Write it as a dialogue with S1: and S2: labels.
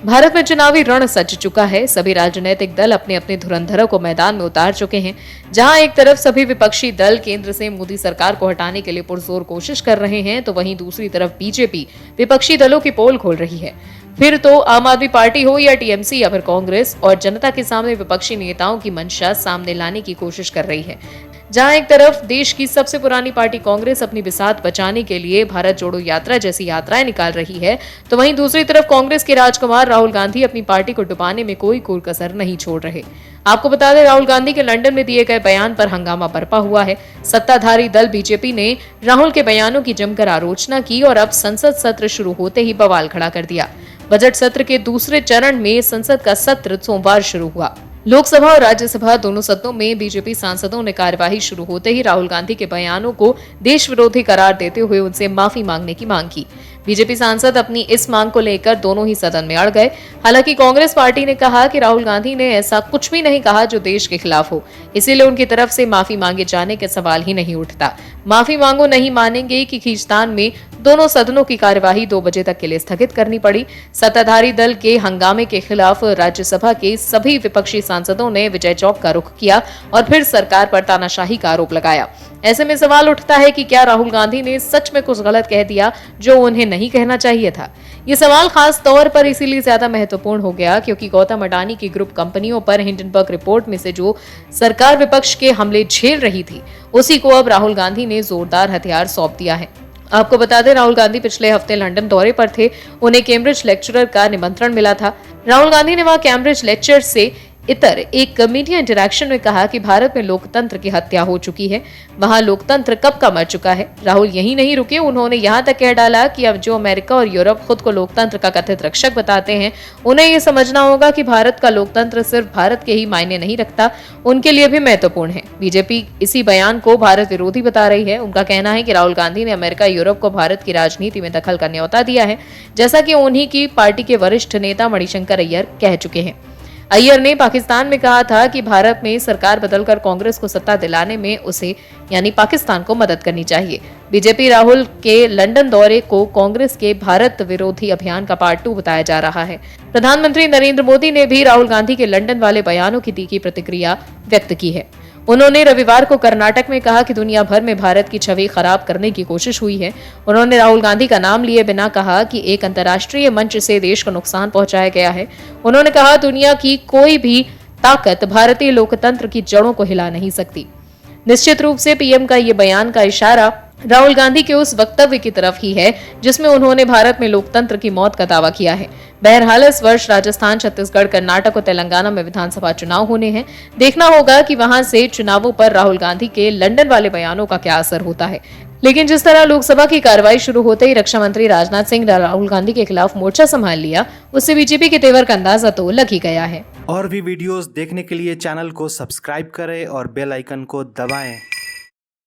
S1: भारत में चुनावी रण सज चुका है। सभी राजनीतिक दल अपने अपने धुरंधरों को मैदान में उतार चुके हैं। जहां एक तरफ सभी विपक्षी दल केंद्र से मोदी सरकार को हटाने के लिए पुरजोर कोशिश कर रहे हैं, तो वहीं दूसरी तरफ बीजेपी विपक्षी दलों की पोल खोल रही है। फिर तो आम आदमी पार्टी हो या टीएमसी या फिर कांग्रेस, और जनता के सामने विपक्षी नेताओं की मंशा सामने लाने की कोशिश कर रही है। जहां एक तरफ देश की सबसे पुरानी पार्टी कांग्रेस अपनी बिसात बचाने के लिए भारत जोड़ो यात्रा जैसी यात्राएं निकाल रही है, तो वहीं दूसरी तरफ कांग्रेस के राजकुमार राहुल गांधी अपनी पार्टी को डुबाने में कोई कसर नहीं छोड़ रहे। आपको बता दें, राहुल गांधी के लंदन में दिए गए बयान पर हंगामा बरपा हुआ है। सत्ताधारी दल बीजेपी ने राहुल के बयानों की जमकर आलोचना की और अब संसद सत्र शुरू होते ही बवाल खड़ा कर दिया। बजट सत्र के दूसरे चरण में संसद का सत्र सोमवार शुरू हुआ। लोकसभा और राज्यसभा दोनों सदनों में बीजेपी सांसदों ने कार्यवाही शुरू होते ही राहुल गांधी के बयानों को देश विरोधी करार देते हुए उनसे माफी मांगने की मांग की। बीजेपी सांसद अपनी इस मांग को लेकर दोनों ही सदन में अड़ गए। हालांकि कांग्रेस पार्टी ने कहा कि राहुल गांधी ने ऐसा कुछ भी नहीं कहा जो देश के खिलाफ हो, इसीलिए उनकी तरफ से माफी मांगे जाने के सवाल ही नहीं उठता। माफी मांगो नहीं मानेंगे कि खींचतान में दोनों सदनों की कार्यवाही 2 बजे तक के लिए स्थगित करनी पड़ी। सत्ताधारी दल के हंगामे के खिलाफ राज्यसभा के सभी विपक्षी सांसदों ने विजय चौक का रुख किया और फिर सरकार पर तानाशाही का आरोप लगाया। ऐसे में सवाल उठता है कि क्या राहुल गांधी ने सच में कुछ गलत कह दिया जो उन्हें नहीं कहना चाहिए था। ये सवाल खास तौर पर इसीलिए ज्यादा महत्वपूर्ण हो गया क्योंकि गौतम अडानी की ग्रुप कंपनियों पर हिंडनबर्ग रिपोर्ट में से जो सरकार विपक्ष के हमले झेल रही थी, उसी को अब राहुल गांधी ने जोरदार हथियार सौंप दिया है। आपको बता दें, राहुल गांधी पिछले हफ्ते लंदन दौरे पर थे। उन्हें कैम्ब्रिज लेक्चरर का निमंत्रण मिला था। राहुल गांधी ने वहां कैम्ब्रिज लेक्चर से इतर एक मीडिया इंटरैक्शन में कहा कि भारत में लोकतंत्र की हत्या हो चुकी है। वहां लोकतंत्र कब का मर चुका है। राहुल यहीं नहीं रुके, उन्होंने यहां तक कह डाला कि अब जो अमेरिका और यूरोप खुद को लोकतंत्र का कथित रक्षक बताते हैं, उन्हें ये समझना होगा कि भारत का लोकतंत्र सिर्फ भारत के ही मायने नहीं रखता, उनके लिए भी महत्वपूर्ण है। बीजेपी इसी बयान को भारत विरोधी बता रही है। उनका कहना है कि राहुल गांधी ने अमेरिका यूरोप को भारत की राजनीति में दखल का न्योता दिया है, जैसा कि उन्हीं की पार्टी के वरिष्ठ नेता मणिशंकर अय्यर कह चुके हैं। अय्यर ने पाकिस्तान में कहा था कि भारत में सरकार बदलकर कांग्रेस को सत्ता दिलाने में उसे यानी पाकिस्तान को मदद करनी चाहिए। बीजेपी राहुल के लंदन दौरे को कांग्रेस के भारत विरोधी अभियान का पार्ट 2 बताया जा रहा है। प्रधानमंत्री नरेंद्र मोदी ने भी राहुल गांधी के लंदन वाले बयानों की तीखी प्रतिक्रिया व्यक्त की है। उन्होंने रविवार को कर्नाटक में कहा कि दुनिया भर में भारत की छवि खराब करने की कोशिश हुई है। उन्होंने राहुल गांधी का नाम लिए बिना कहा कि एक अंतर्राष्ट्रीय मंच से देश को नुकसान पहुंचाया गया है। उन्होंने कहा, दुनिया की कोई भी ताकत भारतीय लोकतंत्र की जड़ों को हिला नहीं सकती। निश्चित रूप से पीएम का ये बयान का इशारा राहुल गांधी के उस वक्तव्य की तरफ ही है जिसमें उन्होंने भारत में लोकतंत्र की मौत का दावा किया है। बहरहाल इस वर्ष राजस्थान, छत्तीसगढ़, कर्नाटक और तेलंगाना में विधानसभा चुनाव होने हैं। देखना होगा कि वहां से चुनावों पर राहुल गांधी के लंदन वाले बयानों का क्या असर होता है। लेकिन जिस तरह लोकसभा की कार्रवाई शुरू होते ही रक्षा मंत्री राजनाथ सिंह ने राहुल गांधी के खिलाफ मोर्चा संभाल लिया, उससे बीजेपी के तेवर का अंदाजा तो लग ही गया है।
S2: और भी वीडियोस देखने के लिए चैनल को सब्सक्राइब करें और बेल आइकन को दबाएं।